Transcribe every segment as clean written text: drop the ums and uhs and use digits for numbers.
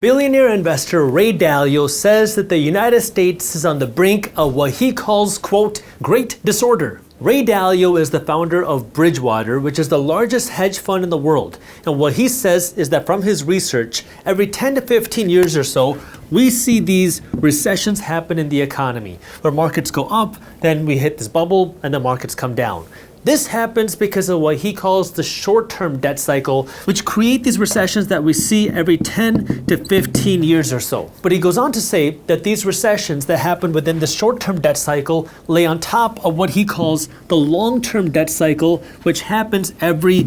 Billionaire investor Ray Dalio says that the United States is on the brink of what he calls, quote, great disorder. Ray Dalio is the founder of Bridgewater, which is the largest hedge fund in the world. And what he says is that from his research, every 10 to 15 years or so, we see these recessions happen in the economy, where markets go up, then we hit this bubble, and the markets come down. This happens because of what he calls the short-term debt cycle, which create these recessions that we see every 10 to 15 years or so. But he goes on to say that these recessions that happen within the short-term debt cycle lay on top of what he calls the long-term debt cycle, which happens every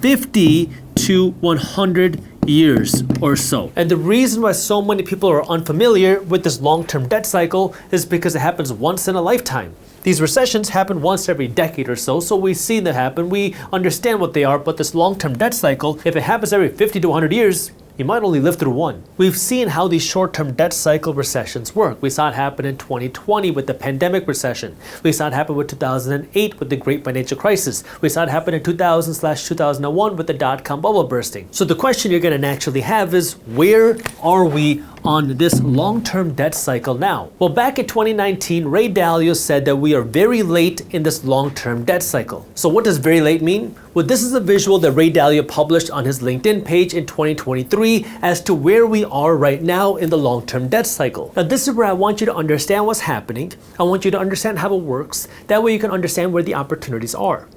50 to 100 years or so. And the reason why so many people are unfamiliar with this long-term debt cycle is because it happens once in a lifetime. These recessions happen once every decade or so, so we've seen that happen. We understand what they are, but this long-term debt cycle, if it happens every 50 to 100 years, you might only live through one. We've seen how these short-term debt cycle recessions work. We saw it happen in 2020 with the pandemic recession. We saw it happen with 2008 with the great financial crisis. We saw it happen in 2000/2001 with the dot-com bubble bursting. So the question you're going to naturally have is, where are we on this long-term debt cycle now? Well, back in 2019, Ray Dalio said that we are very late in this long-term debt cycle. So what does very late mean? Well, this is a visual that Ray Dalio published on his LinkedIn page in 2023 as to where we are right now in the long-term debt cycle. Now, this is where I want you to understand what's happening. I want you to understand how it works. That way you can understand where the opportunities are.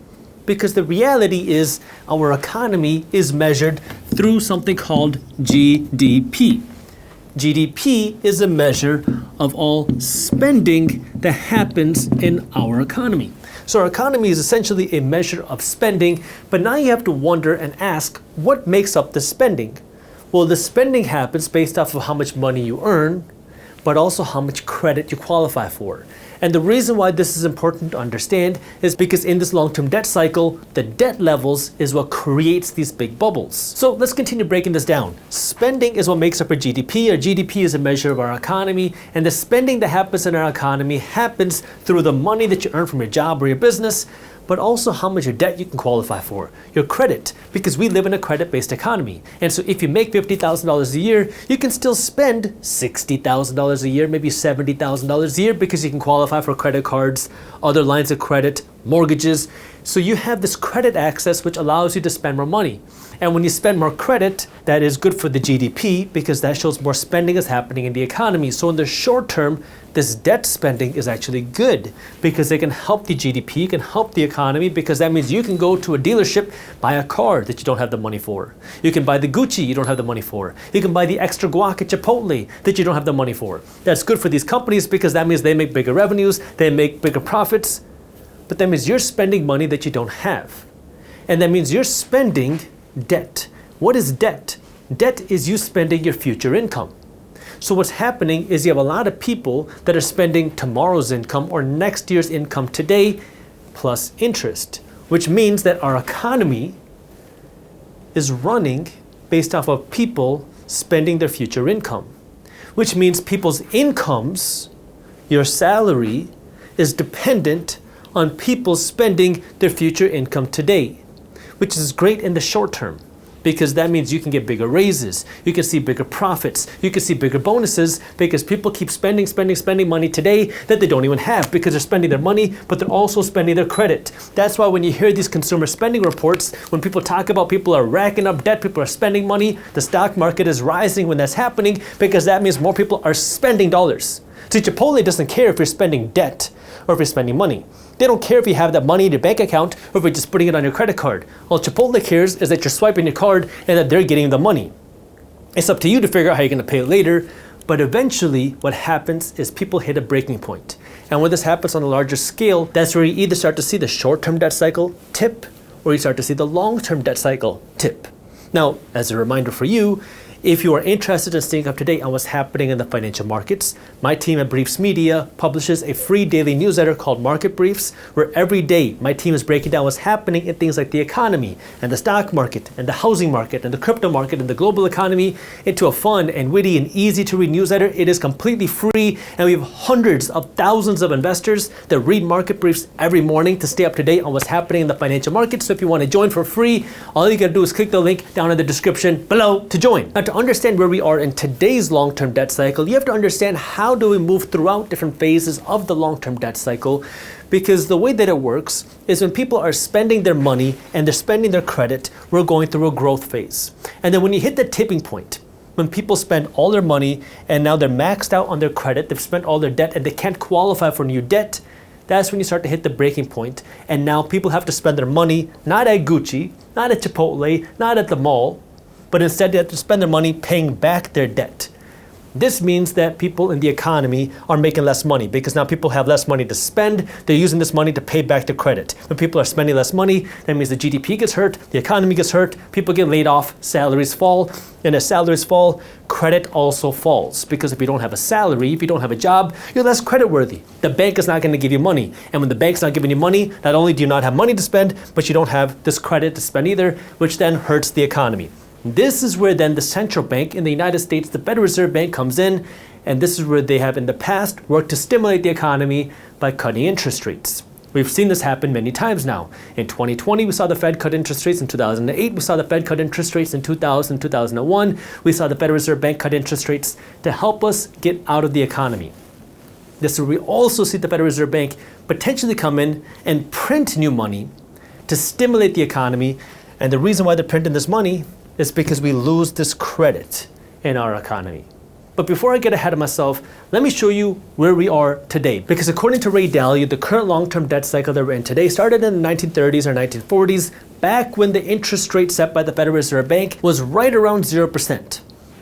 Because the reality is our economy is measured through something called GDP. GDP is a measure of all spending that happens in our economy. So our economy is essentially a measure of spending, but now you have to wonder and ask, what makes up the spending? Well, the spending happens based off of how much money you earn, but also how much credit you qualify for. And the reason why this is important to understand is because in this long-term debt cycle, the debt levels is what creates these big bubbles. So let's continue breaking this down. Spending is what makes up our GDP. Our GDP is a measure of our economy, and the spending that happens in our economy happens through the money that you earn from your job or your business, but also how much your debt you can qualify for, your credit, because we live in a credit-based economy. And so if you make $50,000 a year, you can still spend $60,000 a year, maybe $70,000 a year, because you can qualify for credit cards, other lines of credit, mortgages. So you have this credit access which allows you to spend more money. And when you spend more credit, that is good for the GDP because that shows more spending is happening in the economy. So in the short term, this debt spending is actually good because it can help the GDP, it can help the economy, because that means you can go to a dealership, buy a car that you don't have the money for. You can buy the Gucci you don't have the money for. You can buy the extra guac at Chipotle that you don't have the money for. That's good for these companies because that means they make bigger revenues, they make bigger profits, but that means you're spending money that you don't have. And that means you're spending debt. What is debt? Debt is you spending your future income. So what's happening is you have a lot of people that are spending tomorrow's income or next year's income today plus interest, which means that our economy is running based off of people spending their future income, which means people's incomes, your salary, is dependent on people spending their future income today, which is great in the short term because that means you can get bigger raises, you can see bigger profits, you can see bigger bonuses because people keep spending money today that they don't even have because they're spending their money, but they're also spending their credit. That's why when you hear these consumer spending reports, when people talk about people are racking up debt, people are spending money, the stock market is rising when that's happening because that means more people are spending dollars. See, Chipotle doesn't care if you're spending debt or if you're spending money. They don't care if you have that money in your bank account or if you're just putting it on your credit card. All Chipotle cares is that you're swiping your card and that they're getting the money. It's up to you to figure out how you're going to pay it later, but eventually what happens is people hit a breaking point. And when this happens on a larger scale, that's where you either start to see the short-term debt cycle tip or you start to see the long-term debt cycle tip. Now, as a reminder for you, if you are interested in staying up to date on what's happening in the financial markets, my team at Briefs Media publishes a free daily newsletter called Market Briefs, where every day my team is breaking down what's happening in things like the economy and the stock market and the housing market and the crypto market and the global economy into a fun and witty and easy to read newsletter. It is completely free, and we have hundreds of thousands of investors that read Market Briefs every morning to stay up to date on what's happening in the financial markets. So if you want to join for free, all you gotta do is click the link down in the description below to join. Now, to understand where we are in today's long-term debt cycle, you have to understand how do we move throughout different phases of the long-term debt cycle, because the way that it works is when people are spending their money and they're spending their credit, we're going through a growth phase. And then when you hit the tipping point, when people spend all their money and now they're maxed out on their credit, they've spent all their debt and they can't qualify for new debt, that's when you start to hit the breaking point. And now people have to spend their money not at Gucci, not at Chipotle, not at the mall, but instead they have to spend their money paying back their debt. This means that people in the economy are making less money because now people have less money to spend. They're using this money to pay back their credit. When people are spending less money, that means the GDP gets hurt, the economy gets hurt, people get laid off, salaries fall. And as salaries fall, credit also falls. Because if you don't have a salary, if you don't have a job, you're less creditworthy. The bank is not going to give you money. And when the bank's not giving you money, not only do you not have money to spend, but you don't have this credit to spend either, which then hurts the economy. This is where then the central bank in the United States, the Federal Reserve Bank, comes in, and this is where they have in the past worked to stimulate the economy by cutting interest rates. We've seen this happen many times now. In 2020, we saw the Fed cut interest rates. In 2008, we saw the Fed cut interest rates. In 2000, 2001, we saw the Federal Reserve Bank cut interest rates to help us get out of the economy. This is where we also see the Federal Reserve Bank potentially come in and print new money to stimulate the economy. And the reason why they're printing this money is because we lose this credit in our economy. But before I get ahead of myself, let me show you where we are today. Because according to Ray Dalio, the current long-term debt cycle that we're in today started in the 1930s or 1940s, back when the interest rate set by the Federal Reserve Bank was right around 0%.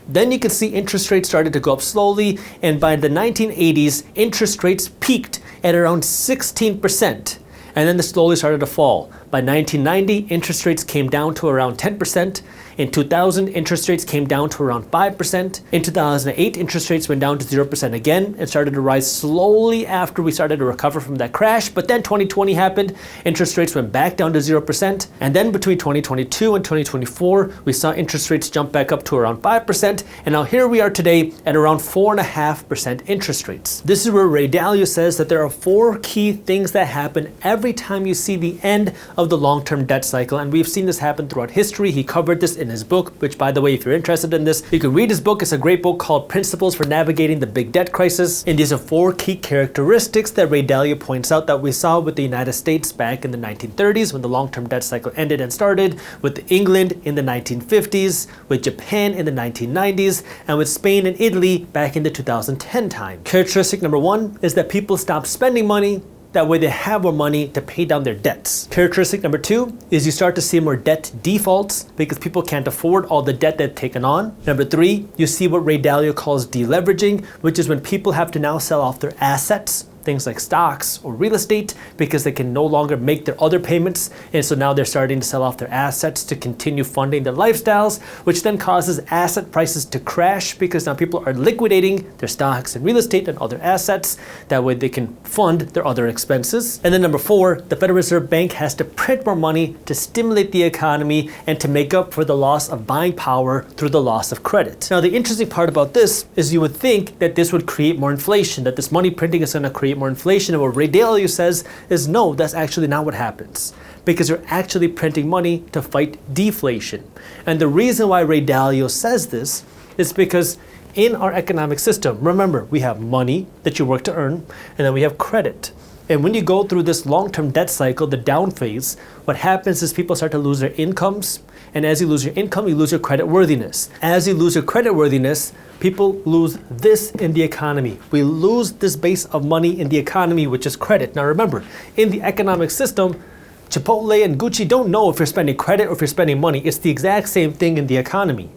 Then you can see interest rates started to go up slowly, and by the 1980s, interest rates peaked at around 16%. And then they slowly started to fall. By 1990, interest rates came down to around 10%. In 2000, interest rates came down to around 5%. In 2008, interest rates went down to 0% again and started to rise slowly after we started to recover from that crash. But then 2020 happened, interest rates went back down to 0%. And then between 2022 and 2024, we saw interest rates jump back up to around 5%. And now here we are today at around 4.5% interest rates. This is where Ray Dalio says that there are 4 key things that happen every time you see the end of the long-term debt cycle. And we've seen this happen throughout history. He covered this in his book, which, by the way, if you're interested in this, you can read his book. It's a great book called Principles for Navigating the Big Debt Crisis. And these are 4 key characteristics that Ray Dalio points out that we saw with the United States back in the 1930s when the long-term debt cycle ended and started, with England in the 1950s, with Japan in the 1990s, and with Spain and Italy back in the 2010 time. Characteristic number 1 is that people stop spending money. That way they have more money to pay down their debts. Characteristic number 2 is you start to see more debt defaults because people can't afford all the debt they've taken on. Number 3, you see what Ray Dalio calls deleveraging, which is when people have to now sell off their assets, things like stocks or real estate, because they can no longer make their other payments. And so now they're starting to sell off their assets to continue funding their lifestyles, which then causes asset prices to crash because now people are liquidating their stocks and real estate and other assets. That way they can fund their other expenses. And then number 4, the Federal Reserve Bank has to print more money to stimulate the economy and to make up for the loss of buying power through the loss of credit. Now, the interesting part about this is you would think that this would create more inflation, that this money printing is going to create more inflation. And what Ray Dalio says is no, that's actually not what happens, because you're actually printing money to fight deflation. And the reason why Ray Dalio says this is because in our economic system, remember, we have money that you work to earn, and then we have credit. And when you go through this long-term debt cycle, the down phase, what happens is people start to lose their incomes. And as you lose your income, you lose your credit worthiness. As you lose your credit worthiness, people lose this in the economy. We lose this base of money in the economy, which is credit. Now remember, in the economic system, Chipotle and Gucci don't know if you're spending credit or if you're spending money. It's the exact same thing in the economy.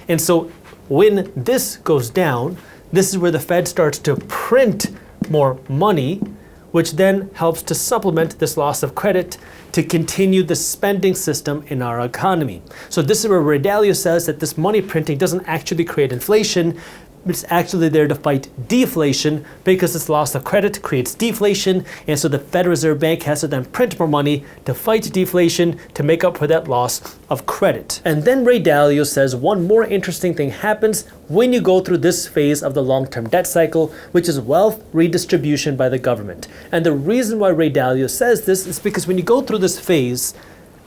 And so when this goes down, this is where the Fed starts to print more money, which then helps to supplement this loss of credit to continue the spending system in our economy. So this is where Ray Dalio says that this money printing doesn't actually create inflation. It's actually there to fight deflation, because this loss of credit creates deflation, and so the Federal Reserve Bank has to then print more money to fight deflation to make up for that loss of credit. And then Ray Dalio says one more interesting thing happens when you go through this phase of the long-term debt cycle, which is wealth redistribution by the government. And the reason why Ray Dalio says this is because when you go through this phase,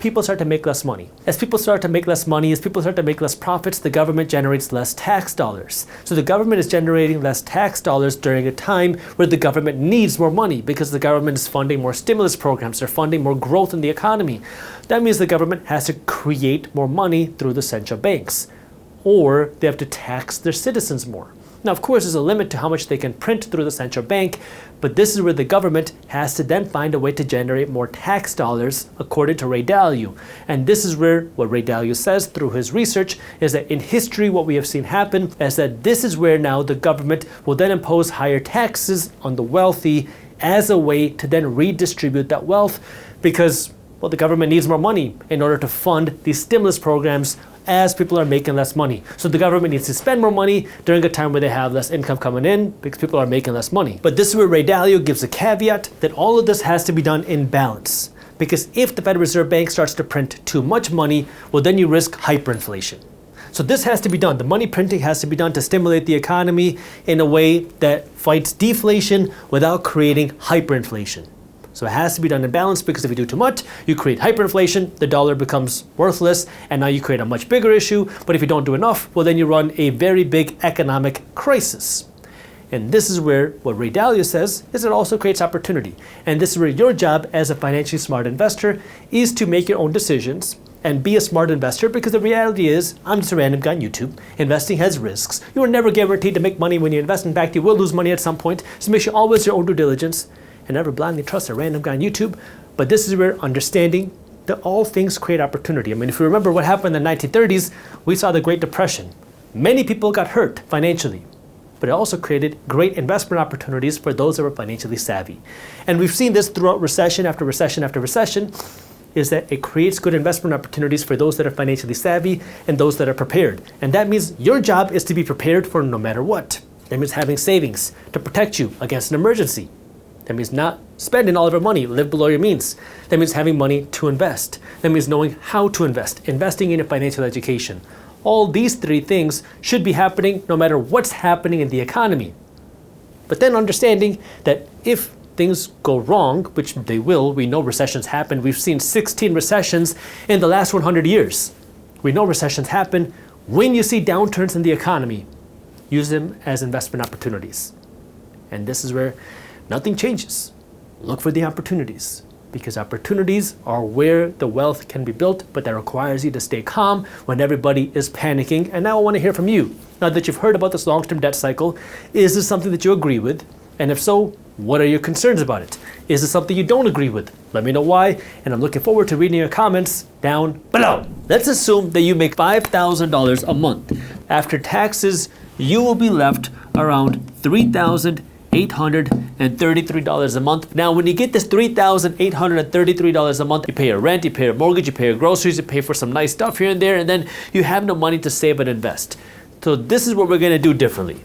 people start to make less money. As people start to make less money, as people start to make less profits, the government generates less tax dollars. So the government is generating less tax dollars during a time where the government needs more money because the government is funding more stimulus programs, they're funding more growth in the economy. That means the government has to create more money through the central banks, or they have to tax their citizens more. Now, of course, there's a limit to how much they can print through the central bank, but this is where the government has to then find a way to generate more tax dollars, according to Ray Dalio. And this is where what Ray Dalio says through his research is that in history, what we have seen happen is that this is where now the government will then impose higher taxes on the wealthy as a way to then redistribute that wealth because, well, the government needs more money in order to fund these stimulus programs as people are making less money. So the government needs to spend more money during a time where they have less income coming in because people are making less money. But this is where Ray Dalio gives a caveat that all of this has to be done in balance. Because if the Federal Reserve Bank starts to print too much money, well, then you risk hyperinflation. So this has to be done. The money printing has to be done to stimulate the economy in a way that fights deflation without creating hyperinflation. So it has to be done in balance because if you do too much, you create hyperinflation, the dollar becomes worthless, and now you create a much bigger issue. But if you don't do enough, well, then you run a very big economic crisis. And this is where what Ray Dalio says is it also creates opportunity. And this is where your job as a financially smart investor is to make your own decisions and be a smart investor, because the reality is, I'm just a random guy on YouTube. Investing has risks. You are never guaranteed to make money when you invest. In fact, you will lose money at some point. So make sure always your own due diligence and never blindly trust a random guy on YouTube. But this is where understanding that all things create opportunity. I mean, if you remember what happened in the 1930s, we saw the Great Depression. Many people got hurt financially, but it also created great investment opportunities for those that were financially savvy. And we've seen this throughout recession after recession after recession, is that it creates good investment opportunities for those that are financially savvy and those that are prepared. And that means your job is to be prepared for no matter what. That means having savings to protect you against an emergency. That means not spending all of your money, live below your means. That means having money to invest. That means knowing how to invest, investing in your financial education. All these three things should be happening no matter what's happening in the economy. But then understanding that if things go wrong, which they will, we know recessions happen. We've seen 16 recessions in the last 100 years. We know recessions happen. When you see downturns in the economy, use them as investment opportunities. And this is where nothing changes. Look for the opportunities, because opportunities are where the wealth can be built, but that requires you to stay calm when everybody is panicking. And now I want to hear from you. Now that you've heard about this long-term debt cycle, is this something that you agree with? And if so, what are your concerns about it? Is this something you don't agree with? Let me know why, and I'm looking forward to reading your comments down below. Let's assume that you make $5,000 a month. After taxes, you will be left around $3,833 a month. Now, when you get this $3,833 a month, you pay your rent, you pay your mortgage, you pay your groceries, you pay for some nice stuff here and there, and then you have no money to save and invest. So this is what we're going to do differently.